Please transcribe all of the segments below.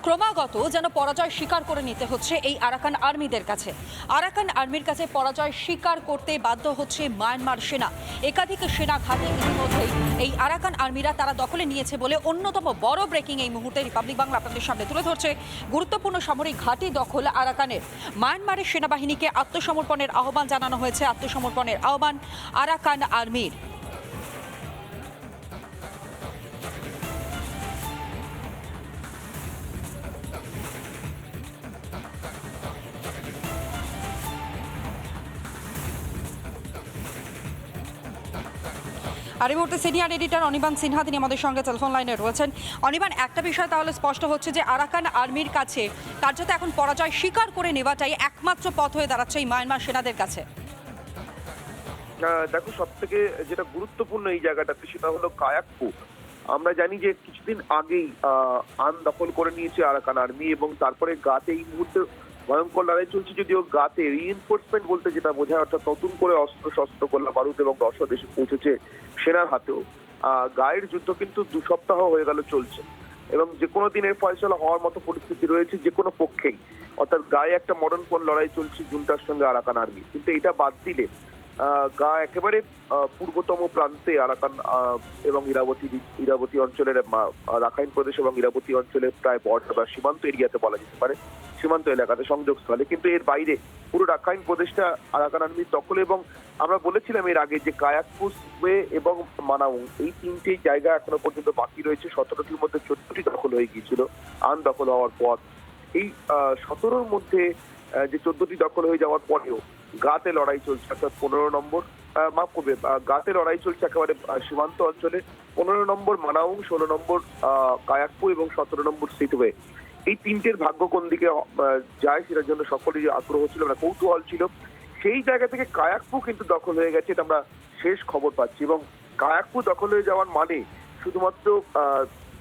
ক্রমাগত যেন পরাজয় স্বীকার করে নিতে হচ্ছে এই আরাকান আর্মিদের কাছে। আরাকান আর্মির কাছে পরাজয় স্বীকার করতে বাধ্য হচ্ছে মায়ানমার সেনা। একাধিক সেনা ঘাঁটি ইতিমধ্যেই এই আরাকান আর্মিরা তারা দখলে নিয়েছে বলে অন্যতম বড় ব্রেকিং এই মুহূর্তে রিপাবলিক বাংলা আপনাদের সামনে তুলে ধরছে। গুরুত্বপূর্ণ সামরিক ঘাঁটি দখল আরাকানের। মায়ানমারের সেনাবাহিনীকে আত্মসমর্পণের আহ্বান জানানো হয়েছে, আত্মসমর্পণের আহ্বান আরাকান আর্মির। আর এই মুহূর্তে সিনিয়র এডিটর অনির্বাণ সিনহা তিনি আমাদের সঙ্গে টেলিফোন লাইনে রয়েছেন। অনির্বাণ, একটা বিষয় তাহলে স্পষ্ট হচ্ছে যে আরাকান আর্মির কাছে কার্যত এখন পরাজয় স্বীকার করে নেওয়াটাই একমাত্র পথ হয়ে দাঁড়াচ্ছে এই মায়ানমার সেনাদের কাছে। দেখো, সব থেকে যেটা গুরুত্বপূর্ণ এই জায়গাটাতে সেটা হলো কায়াকপু। আমরা জানি যে কিছুদিন আগেই আন দখল করে নিয়েছে আরাকান আর্মি এবং তারপরে গাতে এই মুহূর্তে ভয়ঙ্কর লড়াই চলছে। যদিও গাতে রিইনফোর্সমেন্ট বলতে যেটা বোঝায়, অর্থাৎ নতুন করে অস্ত্র শস্ত্র গোলা বারুদ এবং রসদ এসে পৌঁছেছে সেনার হাতেও। গায়ের যুদ্ধ কিন্তু 2 সপ্তাহ হয়ে গেল চলছে এবং যে কোনো দিনের ফয়সলা হওয়ার মতো পরিস্থিতি রয়েছে যে কোনো পক্ষেই। অর্থাৎ গায়ে একটা মরণপণ লড়াই চলছে জুনটার সঙ্গে আরাকান আর্মি। কিন্তু এটা বাদ দিলে গা একেবারে পূর্বতম প্রান্তে আরাকান এবং ইরাবতী অঞ্চলের রাখাইন প্রদেশ এবং ইরাবতী অঞ্চলের প্রায় বর্ডার বা সীমান্ত এরিয়াতে বলা যেতে পারে, সীমান্ত এলাকাতে সংযোগস্থলে। কিন্তু এর বাইরে পুরো রাখাইন প্রদেশটা আরাকান আর্মির দখলে। এবং আমরা বলেছিলাম এর আগে যে কায়াকপু এবং মানাউং এই 3টে জায়গা এখনো পর্যন্ত বাকি রয়েছে। 17টির মধ্যে 14টি দখল হয়ে গিয়েছিল আন দখল হওয়ার পর। এই 17র মধ্যে যে 14টি দখল হয়ে যাওয়ার পরেও গাতে লড়াই চলছে, অর্থাৎ 15 নম্বর মাফ করবে, গাতে লড়াই চলছে একেবারে সীমান্ত অঞ্চলে। 15 নম্বর মানাউং, 16 নম্বর কায়াকপু এবং 17 নম্বর সিটওয়ে। এই 3টের ভাগ্য কোন দিকে যায় সেটার জন্য সকলেরই আগ্রহ ছিল, মানে কৌতূহল ছিল। সেই জায়গা থেকে কায়াকপু কিন্তু দখল হয়ে গেছে, এটা আমরা শেষ খবর পাচ্ছি। এবং কায়াকপু দখল হয়ে যাওয়ার মানে শুধুমাত্র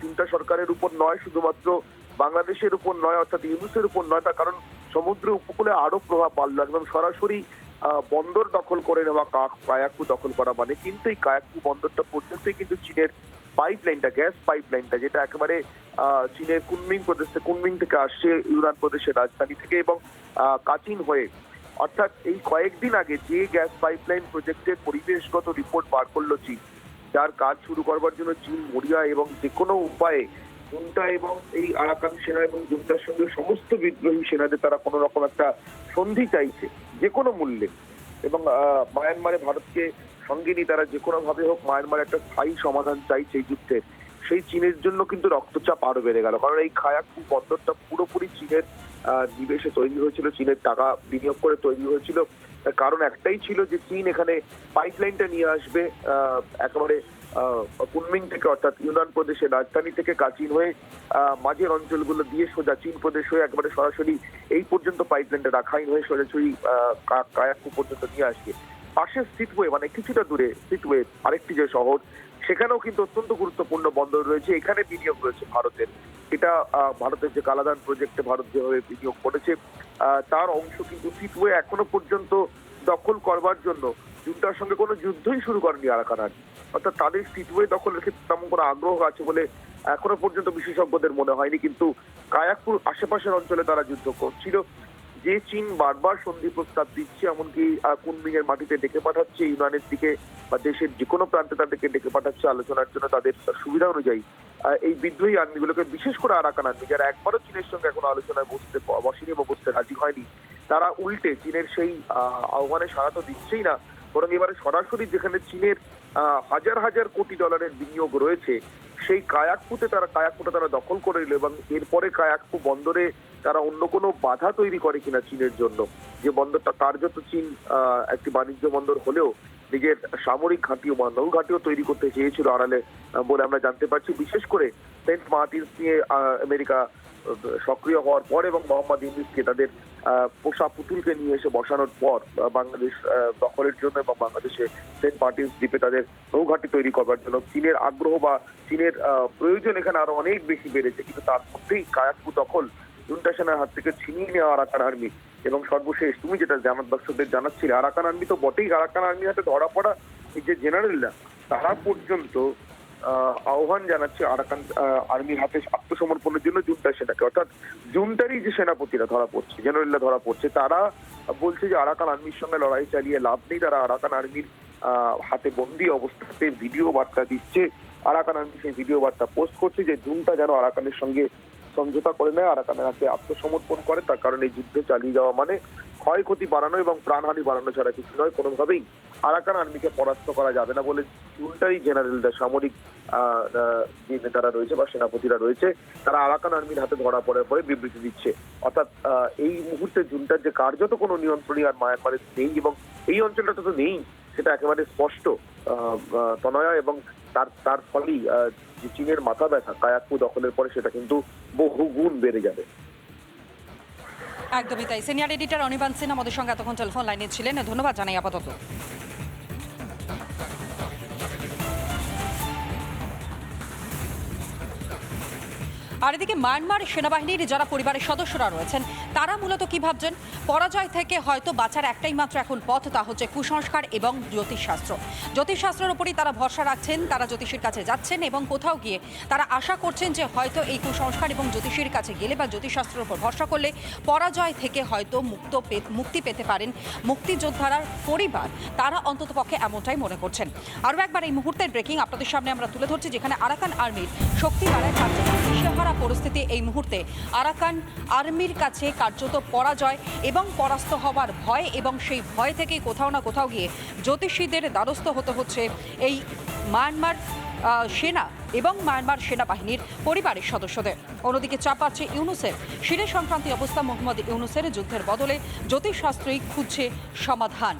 চিন্তা সরকারের উপর নয়, শুধুমাত্র বাংলাদেশের উপর নয়, অর্থাৎ ইউনুসের উপর নয়। তার কারণ সমুদ্র উপকূলে আরো প্রভাব বাড়লো। একদম সরাসরি বন্দর দখল করে নেওয়া কায়াকপু দখল করা মানে কিন্তু এই কায়াকপু বন্দরটা পর্যন্তই কিন্তু চীনের পাইপলাইনটা, গ্যাস পাইপলাইনটা, যেটা একেবারে চীনের কুনমিং থেকে আসছে ইউনান প্রদেশের রাজধানী থেকে এবং কাচিন হয়ে। অর্থাৎ এই কয়েকদিন আগে যে গ্যাস পাইপলাইন প্রজেক্টের পরিবেশগত রিপোর্ট বার করলো চীন, যার কাজ শুরু করবার জন্য চীন মরিয়া এবং যে কোনো উপায়ে জুনটা এবং এই আরাকান সেনা এবং জুনটার সঙ্গে সমস্ত বিদ্রোহী সেনাদের তারা কোনো রকম একটা সন্ধি চাইছে যে কোনো মূল্যে। এবং মায়ানমারে ভারতকে সঙ্গে নিয়ে তারা যে কোনো ভাবে হোক মায়ানমারে একটা স্থায়ী সমাধান চাইছে এই যুদ্ধের। সেই চীনের জন্য কিন্তু রক্তচাপ আরো বেড়ে গেল, কারণ এই কায়াকপু বন্দরটা পুরোপুরি চীনের নিবেশে তৈরি হয়েছিল, চীনের টাকা বিনিয়োগ করে তৈরি হয়েছিল। তার কারণ একটাই ছিল যে চীন এখানে পাইপলাইনটা নিয়ে আসবে একেবারে কুনমিং থেকে, অর্থাৎ ইউনান প্রদেশের রাজধানী থেকে কাচিন হয়ে মাঝের অঞ্চলগুলো দিয়ে সোজা চীন প্রদেশ হয়ে একবারে সরাসরি এই পর্যন্ত পাইপলাইনটা রাখাইন হয়ে সরাসরি কায়াকপু পর্যন্ত নিয়ে আসবে। পাশে সিটওয়ে, মানে কিছুটা দূরে সিটওয়ে আরেকটি যে শহর, সেখানেও কিন্তু অত্যন্ত গুরুত্বপূর্ণ বন্দর রয়েছে। এখানে বিনিয়োগ রয়েছে ভারতের। এটা ভারতের যে কালাদান প্রজেক্টে ভারত যেভাবে বিনিয়োগ করেছে তার অংশ। কিন্তু সিটওয়ে এখনো পর্যন্ত দখল করবার জন্য জুনটার সঙ্গে কোনো যুদ্ধই শুরু করেনি আরাকান আর্মি। অর্থাৎ তাদের সিটওয়ে দখলের ক্ষেত্রে তেমন কোনো আগ্রহ আছে বলে এখনো পর্যন্ত বিশেষজ্ঞদের মনে হয়নি। কিন্তু কায়াকপুর আশেপাশের অঞ্চলে তারা যুদ্ধ করছিল। যে চীন বারবার সন্ধি প্রস্তাব দিচ্ছে, এমনকি কুনমিং এর মাটিতে ডেকে পাঠাচ্ছে ইউনানের দিকে বা দেশের যে কোনো প্রান্তে তাদেরকে ডেকে পাঠাচ্ছে আলোচনার জন্য তাদের সুবিধা অনুযায়ী, এই বিদ্রোহী আর্মিগুলোকে, বিশেষ করে আরাকান আর্মি যারা একবারও চীনের সঙ্গে এখন আলোচনায় বসেনি বা বসতে রাজি হয়নি, তারা উল্টে চীনের সেই আহ্বানে সাড়া তো দিচ্ছেই না, বরং এবারে সরাসরি যেখানে চীনের হাজার হাজার কোটি ডলারের বিনিয়োগ রয়েছে সেই কায়াকপুটা তারা দখল করে নিল। এবং এরপরে কায়াকপু বন্দরে তারা অন্য কোনো বাধা তৈরি করে কিনা চীনের জন্য, যে বন্দরটা কার্যত চীন একটি বাণিজ্য বন্দর হলেও নিজের সামরিক ঘাঁটিও বা নৌ ঘাঁটিও তৈরি করতে চেয়েছিল আড়ালে বলে আমরা জানতে পারছি। বিশেষ করে সেন্ট মার্টিনস নিয়ে আমেরিকা সক্রিয় হওয়ার পর এবং মোহাম্মদ ইউনূসকে তাদের পোষা পুতুলকে নিয়ে এসে বসানোর পর বাংলাদেশ দখলের জন্য এবং বাংলাদেশে সেন্ট মার্টিনস দ্বীপে তাদের নৌঘাঁটি তৈরি করবার জন্য চীনের আগ্রহ বা চীনের প্রয়োজন এখানে আরো অনেক বেশি বেড়েছে। কিন্তু তার মধ্যেই কায়াকপু দখল জুনটা সেনার হাত থেকে ছিনিয়ে নেওয়া আরাকান আর্মি। এবং সর্বশেষ তুমি যেটা দর্শকদের জানাচ্ছিলে, আরাকান আর্মি তো বটেই, আরাকান আর্মির হাতে ধরা পড়া এই যে জেনারেলরা, তারা পর্যন্ত আহ্বান জানাচ্ছে আরাকান আর্মির হাতে আত্মসমর্পণের জন্য জুনটা সেনাকে, অর্থাৎ জুনটারই যে সেনাপতিরা ধরা পড়ছে, জেনারেলরা ধরা পড়ছে, তারা বলছে যে আরাকান আর্মির সঙ্গে লড়াই চালিয়ে লাভ নেই। তারা আরাকান আর্মির হাতে বন্দি অবস্থাতে ভিডিও বার্তা দিচ্ছে। আরাকান আর্মি সেই ভিডিও বার্তা পোস্ট করছে যে জুনটা যেন আরাকানের সঙ্গে সমঝোতা করে নেয়, আরাকানের হাতে আত্মসমর্পণ করে। তার কারণে এই যুদ্ধ চালিয়ে যাওয়া মানে ক্ষয়ক্ষতি বাড়ানো এবং প্রাণহানি বাড়ানো ছাড়া কিছু নয়। কোনোভাবেই আরাকান আর্মিকে পরাস্ত করা যাবে না বলে জুনটাই জেনারেলরা, সামরিক যে নেতারা রয়েছে বা সেনাপতিরা রয়েছে, তারা আরাকান আর্মির হাতে ধরা পড়ে বিবৃতি দিচ্ছে। অর্থাৎ এই মুহূর্তে জুনটার যে কার্যত কোনো নিয়ন্ত্রণই আর মায়ানমারের নেই এবং এই অঞ্চলটা তো নেই, সেটা একেবারে স্পষ্ট তনয়া। এবং তার ফলেই যে চীনের মাথা ব্যথা কায়াকপু দখলের পরে সেটা কিন্তু বহু গুণ বেড়ে যাবে। একদমই তাই। সিনিয়র এডিটর অনির্বাণ সিন আমাদের সঙ্গে এতক্ষণ টেলিফোন লাইনে ছিলেন, ধন্যবাদ জানাই আপাতত। আর এদিকে মায়ানমার সেনাবাহিনীর যারা পরিবারের সদস্যরা রয়েছেন তারা মূলত কি ভাবছেন, পরাজয় থেকে হয়তো বাঁচার একটাই মাত্র এখন পথ, তা হচ্ছে কুসংস্কার এবং জ্যোতিষশাস্ত্র। জ্যোতিষশাস্ত্রের উপরই তারা ভরসা রাখছেন, তারা জ্যোতিষীর কাছে যাচ্ছেন এবং কোথাও গিয়ে তারা আশা করছেন যে হয়তো এই কুসংস্কার এবং জ্যোতিষীর কাছে গেলে বা জ্যোতিষশাস্ত্রের উপর ভরসা করলে পরাজয় থেকে হয়তো মুক্তি পেতে পারেন মুক্তিযোদ্ধার পরিবার। তারা অন্ততপক্ষে এমনটাই মনে করছেন। আরও একবার এই মুহূর্তের ব্রেকিং আপনাদের সামনে আমরা তুলে ধরছি, যেখানে আরাকান আর্মির শক্তি বাড়ায় কার্যত পরিস্থিতি এই মুহূর্তে আরাকান আর্মির কাছে কার্যত পরাজয় এবং পরাস্ত হওয়ার ভয়, এবং সেই ভয় থেকেই কোথাও না কোথাও গিয়ে জ্যোতিষীদের দ্বারস্থ হতে হচ্ছে এই মায়ানমার সেনা এবং মায়ানমার সেনাবাহিনীর পরিবারের সদস্যদের। অন্যদিকে চাপ পাচ্ছে ইউনুসের। সিরিয়া সংক্রান্তি অবস্থা মোহাম্মদ ইউনুসের যুদ্ধের বদলে জ্যোতিষশাস্ত্রই খুঁজছে সমাধান।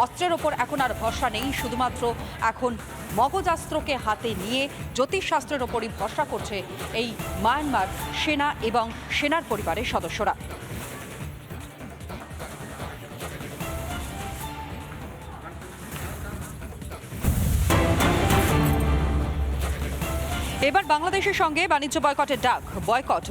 অস্ত্রের ওপর এখন আর ভরসা নেই, শুধুমাত্র এখন মগজাস্ত্রকে হাতে নিয়ে জ্যোতিষশাস্ত্রের ওপরই ভরসা করছে এই মায়ানমার সেনা এবং সেনার পরিবারের সদস্যরা। এবার বাংলাদেশের সঙ্গে বাণিজ্য বয়কটের ডাক,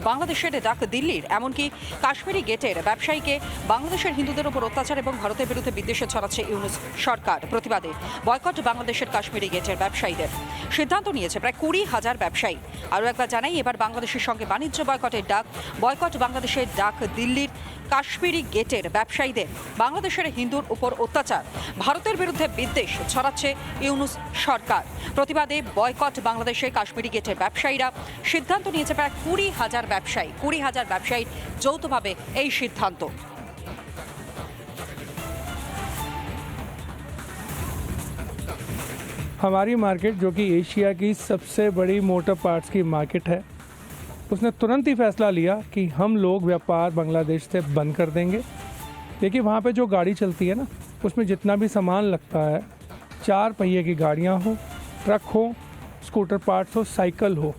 বাংলাদেশের ডাক দিল্লির। এমনকি কাশ্মীরি গেটের ব্যবসায়ীকে বাংলাদেশের হিন্দুদের উপর অত্যাচার এবং ভারতের বিরুদ্ধে বিদ্বেষে ছড়াচ্ছে ইউনুস সরকার। প্রতিবাদে বয়কট বাংলাদেশের কাশ্মীরি গেটের ব্যবসায়ীদের। সিদ্ধান্ত নিয়েছে প্রায় 20,000 ব্যবসায়ী। আরও একবার জানাই, এবার বাংলাদেশের সঙ্গে বাণিজ্য বয়কটের ডাক, বয়কট বাংলাদেশের ডাক দিল্লির। কাশ্মীরি গেটের ব্যবসায়ীদের, বাংলাদেশের হিন্দুর উপর অত্যাচার, ভারতের বিরুদ্ধে বিদ্বেষ ছড়াচ্ছে ইউনুস সরকার। প্রতিবাদে বয়কট বাংলাদেশে কাশ্মীরি গেটের ব্যবসায়ীরা। সিদ্ধান্ত নিয়েছে প্রায় 20,000 ব্যবসায়ীর যৌথভাবে এই সিদ্ধান্ত। हमारी मार्केट जो कि एशिया की सबसे बड़ी मोटर पार्ट्स की मार्केट है, उसने तुरंत ही फैसला लिया कि हम लोग व्यापार बांग्लादेश से बंद कर देंगे। देखिए वहाँ पे जो गाड़ी चलती है ना, उसमें जितना भी सामान लगता है, 4 पहिए की गाड़ियाँ हो, ट्रक हो, स्कूटर पार्ट्स हो, साइकिल हो,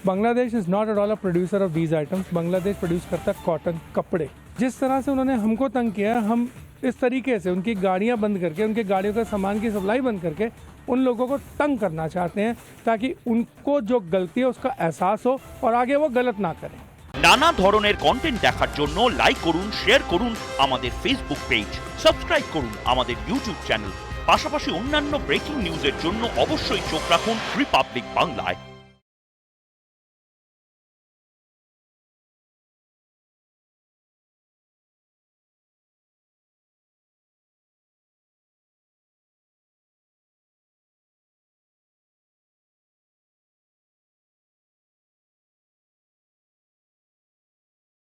Bangladesh is not at all a producer of these items. Bangladesh produce करता है कॉटन, कपड़े। जिस तरह से उन्होंने हमको तंग किया है, हम इस तरीके से उनकी गाड़ियाँ बंद करके, उनकी गाड़ियों का सामान की सप्लाई बंद करके उन लोगों को तंग करना चाहते हैं, ताकि उनको जो गलती है उसका एहसास हो और आगे वो गलत ना करें। নানা ধরনের কন্টেন্ট দেখার জন্য লাইক করুন, শেয়ার করুন আমাদের ফেসবুক পেজ, সাবস্ক্রাইব করুন আমাদের ইউটিউব চ্যানেল। পাশাপাশি অন্যান্য ব্রেকিং নিউজের জন্য অবশ্যই চোখ রাখুন রিপাবলিক বাংলায়।